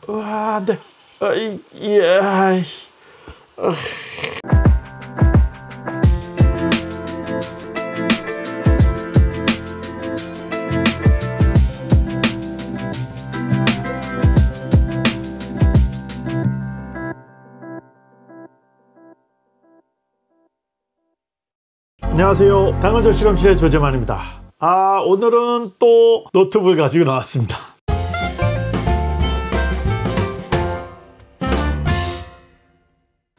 와, 안 돼. 예. 안녕하세요. 당근조 실험실의 조재만입니다. 오늘은 또 노트북을 가지고 나왔습니다.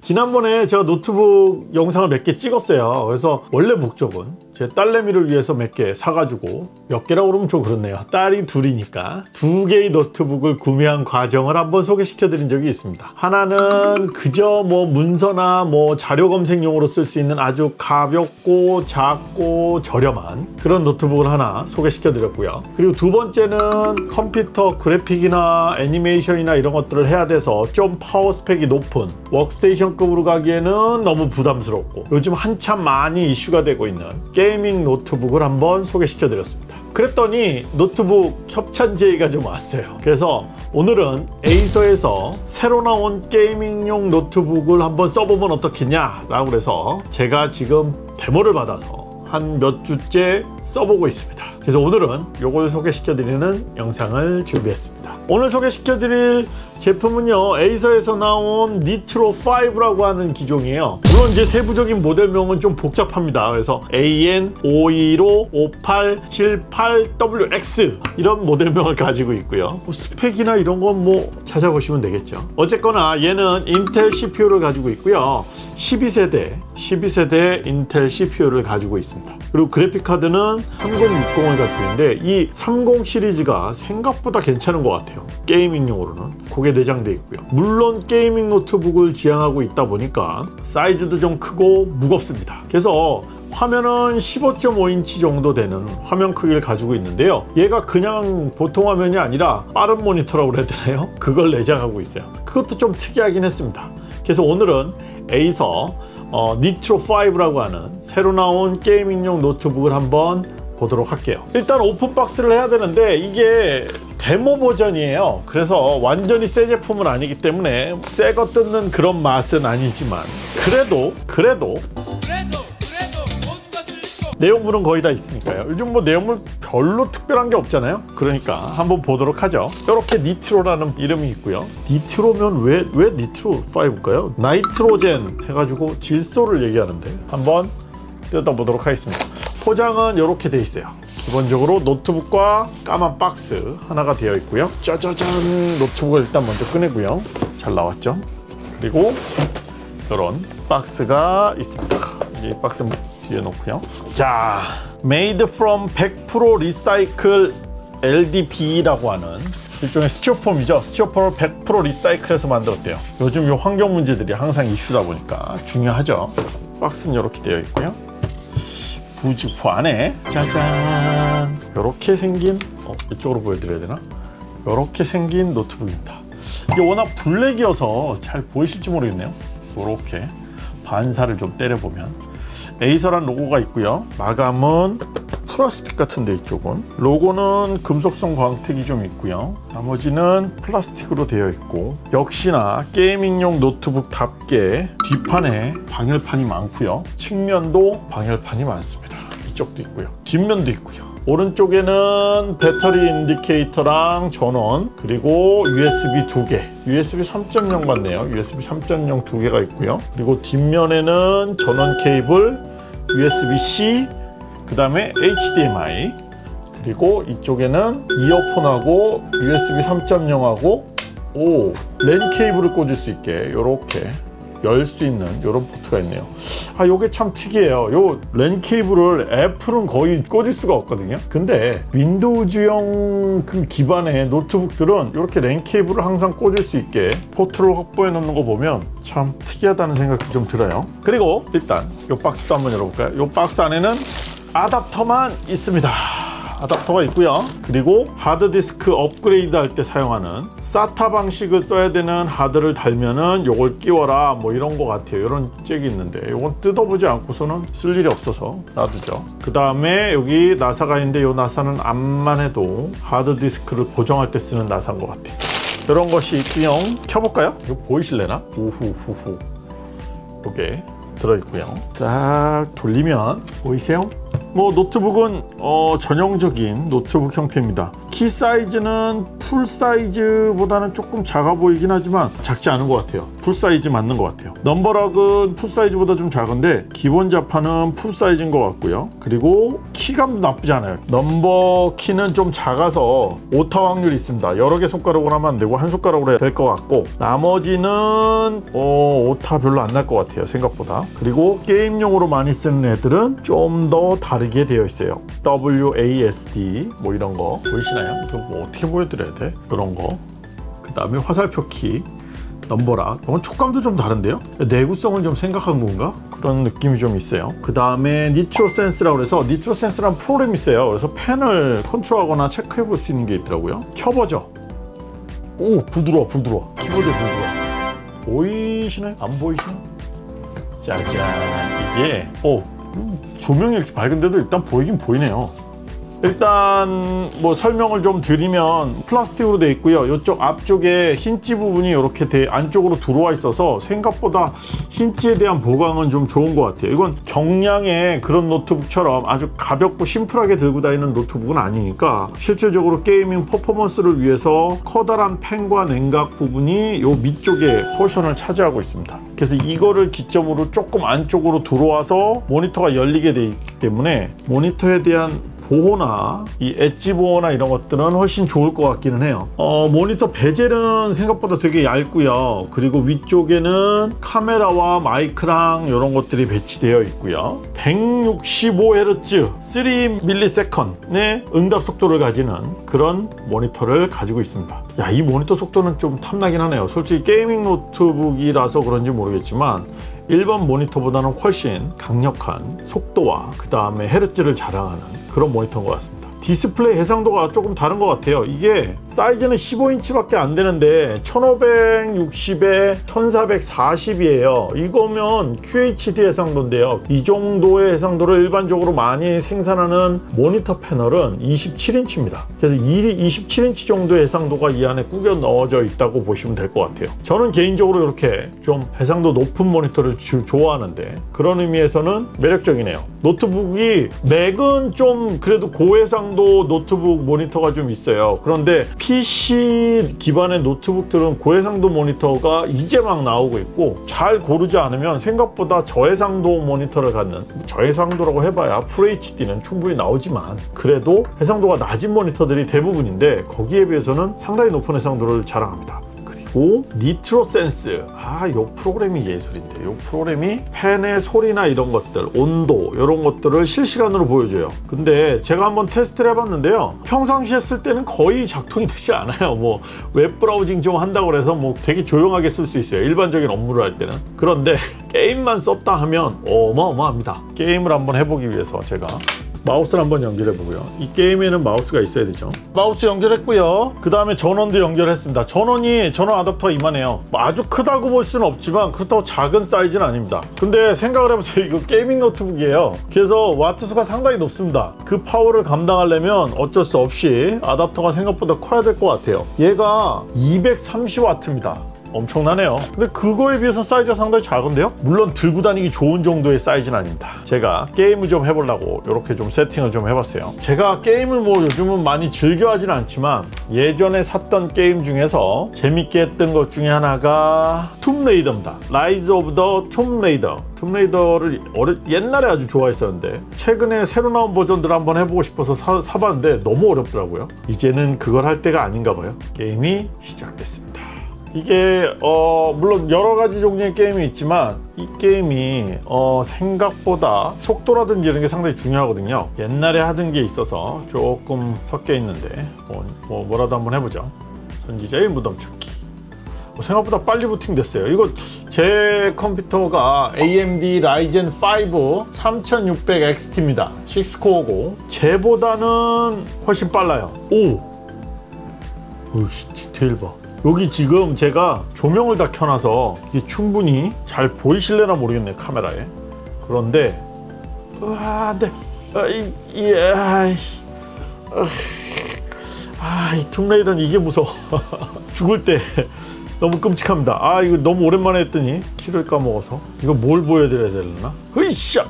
지난번에 제가 노트북 영상을 몇 개 찍었어요. 그래서 원래 목적은 제 딸내미를 위해서 몇 개 사가지고, 몇 개라고 그러면 좀 그렇네요. 딸이 둘이니까 2개의 노트북을 구매한 과정을 한번 소개시켜 드린 적이 있습니다. 하나는 그저 뭐 문서나 뭐 자료 검색용으로 쓸 수 있는 아주 가볍고 작고 저렴한 그런 노트북을 하나 소개시켜 드렸고요. 그리고 두 번째는 컴퓨터 그래픽이나 애니메이션이나 이런 것들을 해야 돼서 좀 파워 스펙이 높은 워크스테이션 급으로 가기에는 너무 부담스럽고 요즘 한참 많이 이슈가 되고 있는 게이밍 노트북을 한번 소개시켜 드렸습니다. 그랬더니 노트북 협찬 제의가 좀 왔어요. 그래서 오늘은 에이서에서 새로 나온 게이밍용 노트북을 한번 써보면 어떻겠냐 라고 해서 제가 지금 데모를 받아서 한 몇 주째 써보고 있습니다. 그래서 오늘은 요걸 소개시켜 드리는 영상을 준비했습니다. 오늘 소개시켜 드릴 제품은요, 에이서에서 나온 니트로 5라고 하는 기종이에요. 물론 이제 세부적인 모델명은 좀 복잡합니다. 그래서 AN515-5878WX 이런 모델명을 가지고 있고요. 스펙이나 이런 건 뭐 찾아보시면 되겠죠. 어쨌거나 얘는 인텔 CPU를 가지고 있고요. 12세대 인텔 CPU를 가지고 있습니다. 그리고 그래픽카드는 3060을 가지고 있는데 이 30 시리즈가 생각보다 괜찮은 것 같아요. 게이밍용으로는 그게 내장되어 있고요. 물론 게이밍 노트북을 지향하고 있다 보니까 사이즈도 좀 크고 무겁습니다. 그래서 화면은 15.5인치 정도 되는 화면 크기를 가지고 있는데요, 얘가 그냥 보통 화면이 아니라 빠른 모니터라고 그래야 되나요? 그걸 내장하고 있어요. 그것도 좀 특이하긴 했습니다. 그래서 오늘은 에이서 니트로 5라고 하는 새로 나온 게이밍용 노트북을 한번 보도록 할게요. 일단 오픈박스를 해야 되는데 이게 데모 버전이에요. 그래서 완전히 새 제품은 아니기 때문에 새 거 뜯는 그런 맛은 아니지만 그래도 내용물은 거의 다 있으니까요. 요즘 뭐 내용물 별로 특별한 게 없잖아요. 그러니까 한번 보도록 하죠. 이렇게 니트로라는 이름이 있고요. 니트로면 왜 니트로 5일까요? 나이트로젠 해가지고 질소를 얘기하는데 한번 뜯어보도록 하겠습니다. 포장은 이렇게 돼 있어요. 기본적으로 노트북과 까만 박스 하나가 되어 있고요. 짜자잔, 노트북을 일단 먼저 꺼내고요. 잘 나왔죠? 그리고 이런 박스가 있습니다. 이 박스 뒤에 놓고요. 자, Made from 100% Recycle LDPE라고 하는 일종의 스티로폼이죠. 스티로폼을 100% 리사이클해서 만들었대요. 요즘 요 환경 문제들이 항상 이슈다 보니까 중요하죠. 박스는 이렇게 되어 있고요. 부직포 안에 짜잔, 이렇게 생긴, 이쪽으로 보여드려야 되나? 이렇게 생긴 노트북입니다. 이게 워낙 블랙이어서 잘 보이실지 모르겠네요. 이렇게 반사를 좀 때려보면 에이서란 로고가 있고요. 마감은 플라스틱 같은데 이쪽은 로고는 금속성 광택이 좀 있고요. 나머지는 플라스틱으로 되어 있고, 역시나 게이밍용 노트북답게 뒷판에 방열판이 많고요. 측면도 방열판이 많습니다. 이쪽도 있고요. 뒷면도 있고요. 오른쪽에는 배터리 인디케이터랑 전원, 그리고 USB 2개, USB 3.0 같네요. USB 3.0 2개가 있고요. 그리고 뒷면에는 전원 케이블, USB-C, 그 다음에 HDMI, 그리고 이쪽에는 이어폰하고 USB 3.0하고 랜 케이블을 꽂을 수 있게 이렇게 열 수 있는 이런 포트가 있네요. 요게 참 특이해요. 요 랜 케이블을 애플은 거의 꽂을 수가 없거든요. 근데 윈도우즈용 그 기반의 노트북들은 이렇게 랜 케이블을 항상 꽂을 수 있게 포트를 확보해 놓는 거 보면 참 특이하다는 생각도 좀 들어요. 그리고 일단 요 박스도 한번 열어볼까요? 요 박스 안에는 아답터만 있습니다. 아답터가 있고요. 그리고 하드디스크 업그레이드 할 때 사용하는 SATA 방식을 써야 되는 하드를 달면은 요걸 끼워라 뭐 이런 거 같아요. 이런 잭이 있는데 요건 뜯어보지 않고서는 쓸 일이 없어서 놔두죠. 그 다음에 여기 나사가 있는데 요 나사는 암만 해도 하드디스크를 고정할 때 쓰는 나사인 것 같아요. 이런 것이 있고요. 켜볼까요? 이거 보이실래나? 우후후후. 이게 들어있고요. 싹 돌리면 보이세요? 뭐 노트북은 전형적인 노트북 형태입니다. 키 사이즈는 풀 사이즈보다는 조금 작아 보이긴 하지만 작지 않은 것 같아요. 풀 사이즈 맞는 것 같아요. 넘버락은 풀 사이즈보다 좀 작은데 기본 자판은 풀 사이즈인 것 같고요. 그리고 키감도 나쁘지 않아요. 넘버 키는 좀 작아서 오타 확률이 있습니다. 여러 개 손가락으로 하면 안 되고 한 손가락으로 해야 될 것 같고, 나머지는 오타 별로 안 날 것 같아요, 생각보다. 그리고 게임용으로 많이 쓰는 애들은 좀 더 다르게 되어 있어요. WASD 뭐 이런 거 보이시나요? 이거 뭐 어떻게 보여드려야 돼? 그런 거. 그 다음에 화살표 키, 넘버락. 이건 촉감도 좀 다른데요? 내구성을 좀 생각한 건가? 그런 느낌이 좀 있어요. 그 다음에 니트로 센스라고 해서, 니트로 센스라는 프로그램이 있어요. 그래서 펜을 컨트롤하거나 체크해 볼 수 있는 게 있더라고요. 켜보죠. 오, 부드러워. 키보드에 부드러워. 보이시나요? 안 보이시나요? 짜잔. 이게 조명이 이렇게 밝은데도 일단 보이긴 보이네요. 일단 뭐 설명을 좀 드리면 플라스틱으로 되어 있고요. 이쪽 앞쪽에 힌지 부분이 이렇게 안쪽으로 들어와 있어서 생각보다 힌지에 대한 보강은 좀 좋은 것 같아요. 이건 경량의 그런 노트북처럼 아주 가볍고 심플하게 들고 다니는 노트북은 아니니까 실질적으로 게이밍 퍼포먼스를 위해서 커다란 펜과 냉각 부분이 요 밑쪽에 포션을 차지하고 있습니다. 그래서 이거를 기점으로 조금 안쪽으로 들어와서 모니터가 열리게 되기 때문에 모니터에 대한 보호나 이 엣지 보호나 이런 것들은 훨씬 좋을 것 같기는 해요. 모니터 베젤은 생각보다 되게 얇고요. 그리고 위쪽에는 카메라와 마이크랑 이런 것들이 배치되어 있고요. 165Hz 3ms 응답 속도를 가지는 그런 모니터를 가지고 있습니다. 야, 이 모니터 속도는 좀 탐나긴 하네요. 솔직히 게이밍 노트북이라서 그런지 모르겠지만 일반 모니터보다는 훨씬 강력한 속도와 그 다음에 헤르츠를 자랑하는 그런 모니터인 것 같습니다. 디스플레이 해상도가 조금 다른 것 같아요. 이게 사이즈는 15인치밖에 안 되는데 1560에 1440이에요. 이거면 QHD 해상도인데요. 이 정도의 해상도를 일반적으로 많이 생산하는 모니터 패널은 27인치입니다. 그래서 27인치 정도의 해상도가 이 안에 꾸겨 넣어져 있다고 보시면 될 것 같아요. 저는 개인적으로 이렇게 좀 해상도 높은 모니터를 좋아하는데 그런 의미에서는 매력적이네요. 노트북이 맥은 좀 그래도 고해상도 노트북 모니터가 좀 있어요. 그런데 PC 기반의 노트북들은 고해상도 모니터가 이제 막 나오고 있고, 잘 고르지 않으면 생각보다 저해상도 모니터를 갖는, 저해상도라고 해봐야 FHD는 충분히 나오지만 그래도 해상도가 낮은 모니터들이 대부분인데 거기에 비해서는 상당히 높은 해상도를 자랑합니다. 니트로 센스, 요 프로그램이 예술인데, 요 프로그램이 펜의 소리나 이런 것들, 온도 이런 것들을 실시간으로 보여줘요. 근데 제가 한번 테스트를 해봤는데요, 평상시에 쓸 때는 거의 작동이 되지 않아요. 뭐 웹 브라우징 좀 한다고 해서 뭐 되게 조용하게 쓸 수 있어요, 일반적인 업무를 할 때는. 그런데 게임만 썼다 하면 어마어마합니다. 게임을 한번 해보기 위해서 제가 마우스를 한번 연결해 보고요. 이 게임에는 마우스가 있어야 되죠. 마우스 연결했고요. 그 다음에 전원도 연결했습니다. 전원 아답터가 이만해요. 아주 크다고 볼 수는 없지만 그렇다고 작은 사이즈는 아닙니다. 근데 생각을 해보세요. 이거 게이밍 노트북이에요. 그래서 와트 수가 상당히 높습니다. 그 파워를 감당하려면 어쩔 수 없이 아답터가 생각보다 커야 될 것 같아요. 얘가 230W입니다. 엄청나네요. 근데 그거에 비해서 사이즈가 상당히 작은데요? 물론 들고 다니기 좋은 정도의 사이즈는 아닙니다. 제가 게임을 좀 해보려고 이렇게 좀 세팅을 좀 해봤어요. 제가 게임을 뭐 요즘은 많이 즐겨 하진 않지만 예전에 샀던 게임 중에서 재밌게 했던 것 중에 하나가 툼레이더입니다. 라이즈 오브 더 툼레이더. 툼레이더를 옛날에 아주 좋아했었는데 최근에 새로 나온 버전들을 한번 해보고 싶어서 사봤는데 너무 어렵더라고요. 이제는 그걸 할 때가 아닌가 봐요. 게임이 시작됐습니다. 이게 물론 여러 가지 종류의 게임이 있지만 이 게임이 생각보다 속도라든지 이런 게 상당히 중요하거든요. 옛날에 하던 게 있어서 조금 섞여 있는데 뭐라도 한번 해보죠. 선지자의 무덤 찾기. 생각보다 빨리 부팅됐어요. 이거 제 컴퓨터가 AMD Ryzen 5 3600XT입니다 6코어고 쟤보다는 훨씬 빨라요. 오! 디테일 봐. 여기 지금 제가 조명을 다 켜놔서 이게 충분히 잘 보이실래나 모르겠네, 카메라에. 그런데 이 툼레이더는 이게 무서워. 죽을 때 너무 끔찍합니다. 아 이거 너무 오랜만에 했더니 키를 까먹어서. 이거 뭘 보여드려야 되나? 으이샤.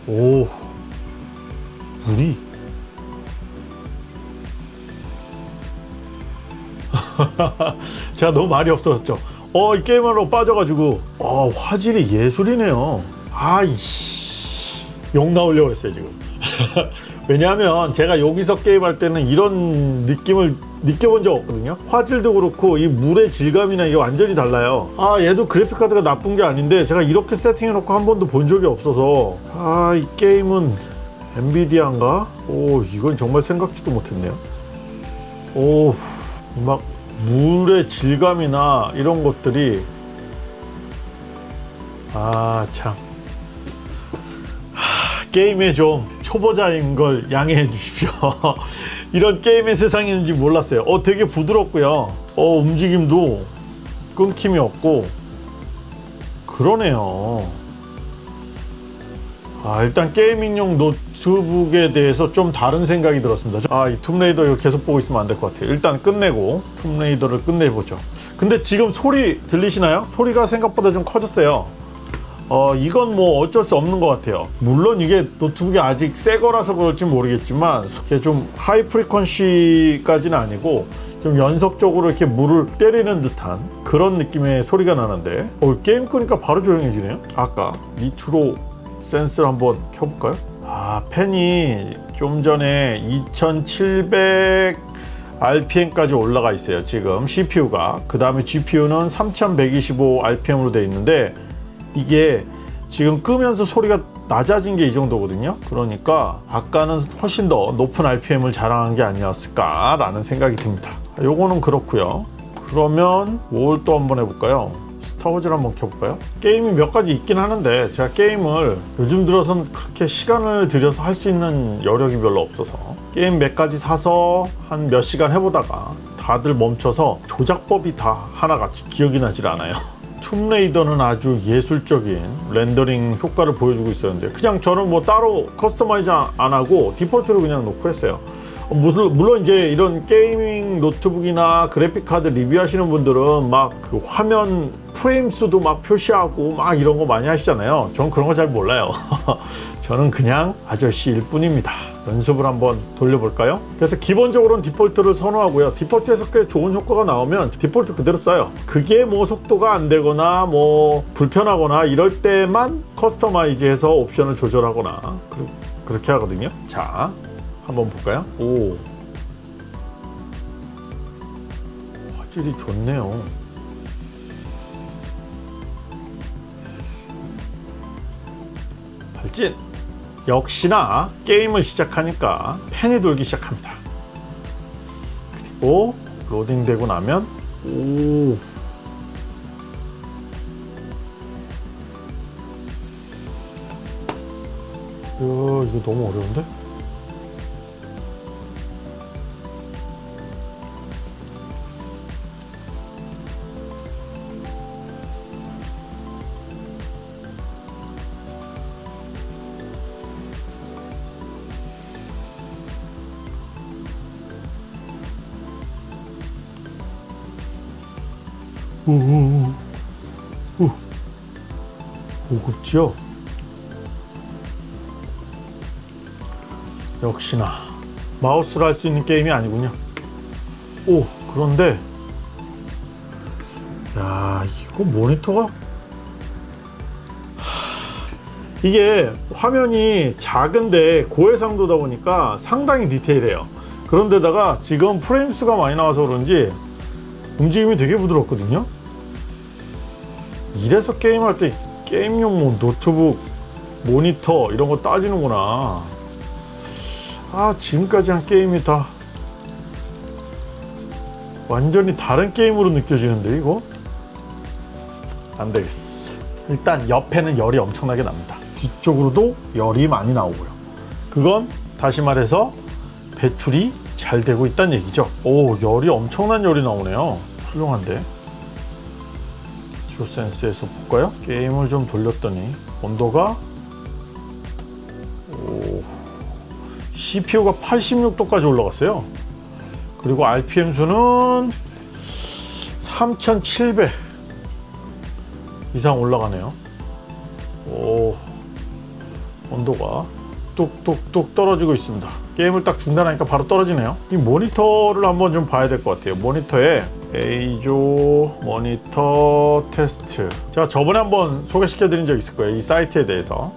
오, 물이 제가 너무 말이 없어졌죠. 이 게임하러 빠져가지고 화질이 예술이네요. 욕 나오려고 그랬어요 지금. 왜냐하면 제가 여기서 게임할 때는 이런 느낌을 느껴본 적 없거든요. 화질도 그렇고 이 물의 질감이나 이게 완전히 달라요. 얘도 그래픽카드가 나쁜 게 아닌데 제가 이렇게 세팅해 놓고 한 번도 본 적이 없어서 이 게임은 엔비디아인가? 이건 정말 생각지도 못했네요. 막 물의 질감이나 이런 것들이 참 게임에 좀 초보자인 걸 양해해 주십시오. 이런 게임의 세상인지 몰랐어요. 되게 부드럽고요. 움직임도 끊김이 없고 그러네요. 일단 게이밍용 노트북에 대해서 좀 다른 생각이 들었습니다. 이 툼레이더 이거 계속 보고 있으면 안 될 것 같아요. 일단 끝내고 툼레이더를 끝내보죠. 근데 지금 소리 들리시나요? 소리가 생각보다 좀 커졌어요. 이건 뭐 어쩔 수 없는 것 같아요. 물론 이게 노트북이 아직 새 거라서 그럴지 모르겠지만 이게 좀 하이 프리퀀시까지는 아니고 좀 연속적으로 이렇게 물을 때리는 듯한 그런 느낌의 소리가 나는데 게임 끄니까 바로 조용해지네요. 아까 니트로 센스를 한번 켜볼까요? 팬이 좀 전에 2700 RPM까지 올라가 있어요. 지금 CPU가. 그 다음에 GPU는 3125 RPM으로 되어 있는데 이게 지금 끄면서 소리가 낮아진 게 이 정도거든요. 그러니까 아까는 훨씬 더 높은 RPM을 자랑한 게 아니었을까 라는 생각이 듭니다. 요거는 그렇고요. 그러면 뭘 또 한번 해볼까요? 스타워즈를 한번 켜볼까요? 게임이 몇 가지 있긴 하는데 제가 게임을 요즘 들어선 그렇게 시간을 들여서 할 수 있는 여력이 별로 없어서 게임 몇 가지 사서 한 몇 시간 해보다가 다들 멈춰서 조작법이 다 하나같이 기억이 나질 않아요. 툼레이더는 아주 예술적인 렌더링 효과를 보여주고 있었는데 그냥 저는 뭐 따로 커스터마이즈 안 하고 디폴트로 그냥 놓고 했어요. 물론 이제 이런 게이밍 노트북이나 그래픽카드 리뷰하시는 분들은 막 그 화면 프레임 수도 막 표시하고 막 이런 거 많이 하시잖아요. 전 그런 거 잘 몰라요. 저는 그냥 아저씨일 뿐입니다. 연습을 한번 돌려볼까요? 그래서 기본적으로는 디폴트를 선호하고요. 디폴트에서 꽤 좋은 효과가 나오면 디폴트 그대로 써요. 그게 뭐 속도가 안 되거나 뭐 불편하거나 이럴 때만 커스터마이즈해서 옵션을 조절하거나 그렇게 하거든요. 자, 한번 볼까요? 화질이 좋네요. 발진! 역시나 게임을 시작하니까 펜이 돌기 시작합니다. 그리고 로딩되고 나면 이거 너무 어려운데? 고급지요? 역시나 마우스로 할 수 있는 게임이 아니군요. 그런데 야, 이거 모니터가 이게 화면이 작은데 고해상도다 보니까 상당히 디테일해요. 그런데다가 지금 프레임 수가 많이 나와서 그런지 움직임이 되게 부드럽거든요. 이래서 게임할 때 게임용 뭐 노트북 모니터 이런 거 따지는구나. 지금까지 한 게임이 다 완전히 다른 게임으로 느껴지는데 이거 안 되겠어. 일단 옆에는 열이 엄청나게 납니다. 뒤쪽으로도 열이 많이 나오고요. 그건 다시 말해서 배출이 잘 되고 있다는 얘기죠. 열이 엄청난 열이 나오네요. 훌륭한데. 주센스에서 볼까요? 게임을 좀 돌렸더니 온도가 CPU가 86도까지 올라갔어요. 그리고 RPM 수는 3700 이상 올라가네요. 오, 온도가 뚝뚝뚝 떨어지고 있습니다. 게임을 딱 중단하니까 바로 떨어지네요. 이 모니터를 한번 좀 봐야 될 것 같아요. 모니터에 에이조 모니터 테스트, 제가 저번에 한번 소개시켜 드린 적 있을 거예요, 이 사이트에 대해서.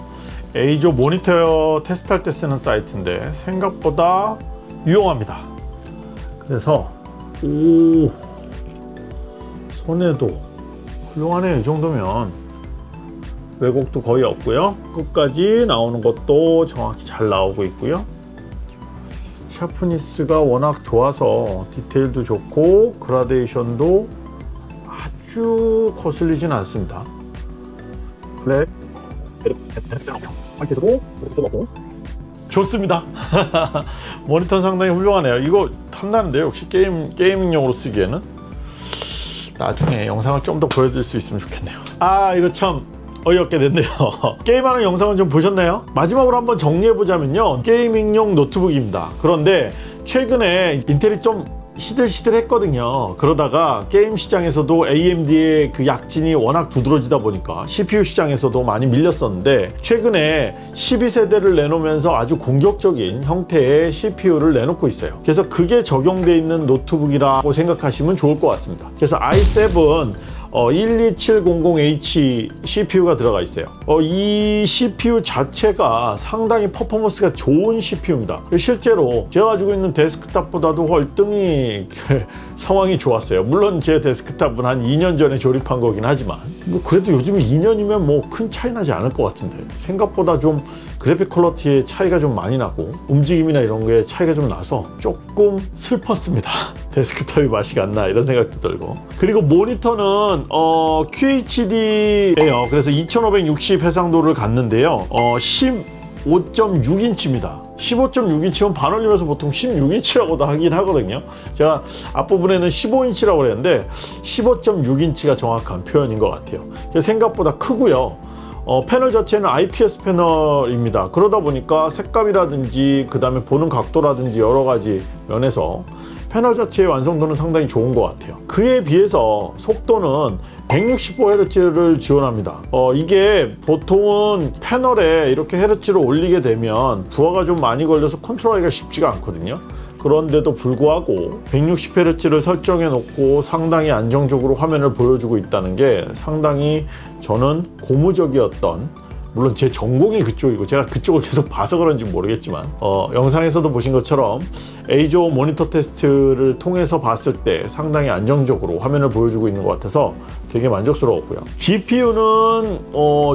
에이조 모니터 테스트할 때 쓰는 사이트인데 생각보다 유용합니다. 그래서 오, 손에도 훌륭하네요. 이 정도면 왜곡도 거의 없고요. 끝까지 나오는 것도 정확히 잘 나오고 있고요. 샤프니스가 워낙 좋아서 디테일도 좋고 그라데이션도 아주 거슬리진 않습니다. 블랙 좋습니다. 모니터는 상당히 훌륭하네요. 이거 탐나는데요. 역시 게이밍용으로 쓰기에는. 나중에 영상을 좀 더 보여드릴 수 있으면 좋겠네요. 아, 이거 참 어이없게 됐네요. 게임하는 영상은 좀 보셨나요? 마지막으로 한번 정리해보자면요, 게이밍용 노트북입니다. 그런데 최근에 인텔이 좀 시들시들했거든요. 그러다가 게임 시장에서도 AMD의 그 약진이 워낙 두드러지다 보니까 CPU 시장에서도 많이 밀렸었는데, 최근에 12세대를 내놓으면서 아주 공격적인 형태의 CPU를 내놓고 있어요. 그래서 그게 적용되어 있는 노트북이라고 생각하시면 좋을 것 같습니다. 그래서 i7 12700H CPU가 들어가 있어요. 이 CPU 자체가 상당히 퍼포먼스가 좋은 CPU입니다. 실제로 제가 가지고 있는 데스크탑보다도 월등히 상황이 좋았어요. 물론 제 데스크탑은 한 2년 전에 조립한 거긴 하지만 뭐 그래도 요즘 2년이면 뭐 큰 차이 나지 않을 것 같은데, 생각보다 좀 그래픽 퀄리티의 차이가 좀 많이 나고 움직임이나 이런 거에 차이가 좀 나서 조금 슬펐습니다. 데스크탑이 맛이 안 나, 이런 생각도 들고. 그리고 모니터는 QHD예요. 그래서 2560 해상도를 갖는데요. 15.6인치입니다. 15.6인치면 반올림에서 보통 16인치라고도 하긴 하거든요. 제가 앞부분에는 15인치라고 그랬는데 15.6인치가 정확한 표현인 것 같아요. 생각보다 크고요. 패널 자체는 IPS 패널입니다. 그러다 보니까 색감이라든지 그 다음에 보는 각도라든지 여러 가지 면에서 패널 자체의 완성도는 상당히 좋은 것 같아요. 그에 비해서 속도는 165Hz를 지원합니다. 이게 보통은 패널에 이렇게 헤르츠를 올리게 되면 부하가 좀 많이 걸려서 컨트롤하기가 쉽지가 않거든요. 그런데도 불구하고 160Hz를 설정해 놓고 상당히 안정적으로 화면을 보여주고 있다는 게 상당히 저는 고무적이었던, 물론 제 전공이 그쪽이고 제가 그쪽을 계속 봐서 그런지 모르겠지만 영상에서도 보신 것처럼 에이조 모니터 테스트를 통해서 봤을 때 상당히 안정적으로 화면을 보여주고 있는 것 같아서 되게 만족스러웠고요. GPU는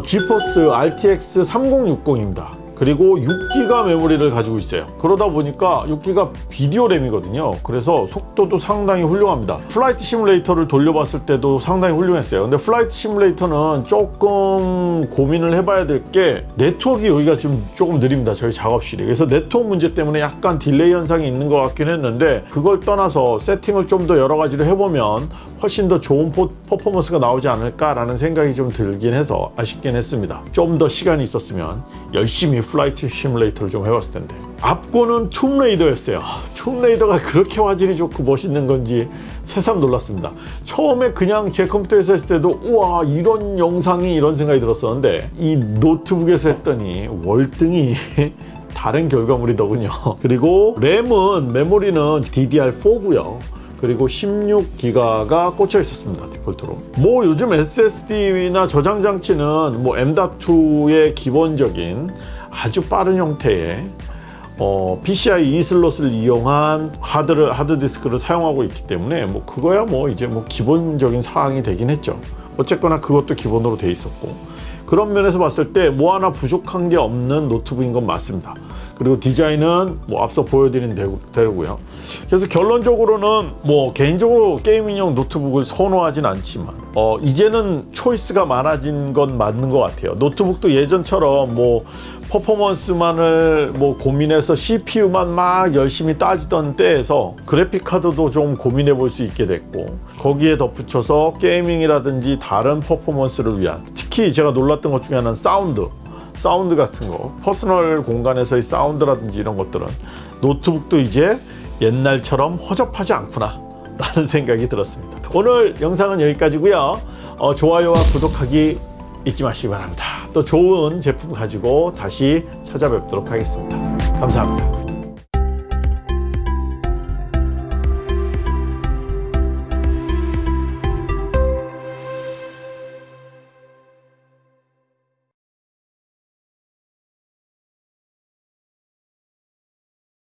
지포스 RTX 3060입니다. 그리고 6기가 메모리를 가지고 있어요. 그러다 보니까 6기가 비디오 램이거든요. 그래서 속도도 상당히 훌륭합니다. 플라이트 시뮬레이터를 돌려봤을 때도 상당히 훌륭했어요. 근데 플라이트 시뮬레이터는 조금 고민을 해봐야 될 게, 네트워크 여기가 좀 조금 느립니다, 저희 작업실이. 그래서 네트워크 문제 때문에 약간 딜레이 현상이 있는 것 같긴 했는데, 그걸 떠나서 세팅을 좀 더 여러 가지를 해보면 훨씬 더 좋은 퍼포먼스가 나오지 않을까라는 생각이 좀 들긴 해서 아쉽긴 했습니다. 좀 더 시간이 있었으면 열심히 플라이트 시뮬레이터를 좀 해봤을 텐데. 앞권은 툼레이더였어요. 툼레이더가 그렇게 화질이 좋고 멋있는 건지 새삼 놀랐습니다. 처음에 그냥 제 컴퓨터에서 했을 때도 우와, 이런 영상이, 이런 생각이 들었었는데 이 노트북에서 했더니 월등히 다른 결과물이더군요. 그리고 램은, 메모리는 DDR4고요. 그리고 16기가가 꽂혀 있었습니다, 디폴트로. 뭐 요즘 SSD나 저장 장치는 뭐 M.2의 기본적인 아주 빠른 형태의 PCIe 슬롯을 이용한 하드디스크를 사용하고 있기 때문에 뭐 그거야 뭐 이제 뭐 기본적인 사항이 되긴 했죠. 어쨌거나 그것도 기본으로 돼 있었고, 그런 면에서 봤을 때 뭐 하나 부족한 게 없는 노트북인 건 맞습니다. 그리고 디자인은 뭐 앞서 보여드린 대로고요. 그래서 결론적으로는 뭐 개인적으로 게이밍용 노트북을 선호하진 않지만 이제는 초이스가 많아진 건 맞는 것 같아요. 노트북도 예전처럼 뭐 퍼포먼스만을 뭐 고민해서 CPU만 막 열심히 따지던 때에서 그래픽 카드도 좀 고민해 볼 수 있게 됐고, 거기에 덧붙여서 게이밍이라든지 다른 퍼포먼스를 위한, 특히 제가 놀랐던 것 중에 하나는 사운드 같은 거, 퍼스널 공간에서의 사운드라든지 이런 것들은 노트북도 이제 옛날처럼 허접하지 않구나 라는 생각이 들었습니다. 오늘 영상은 여기까지고요. 좋아요와 구독하기 잊지 마시기 바랍니다. 또 좋은 제품 가지고 다시 찾아뵙도록 하겠습니다. 감사합니다.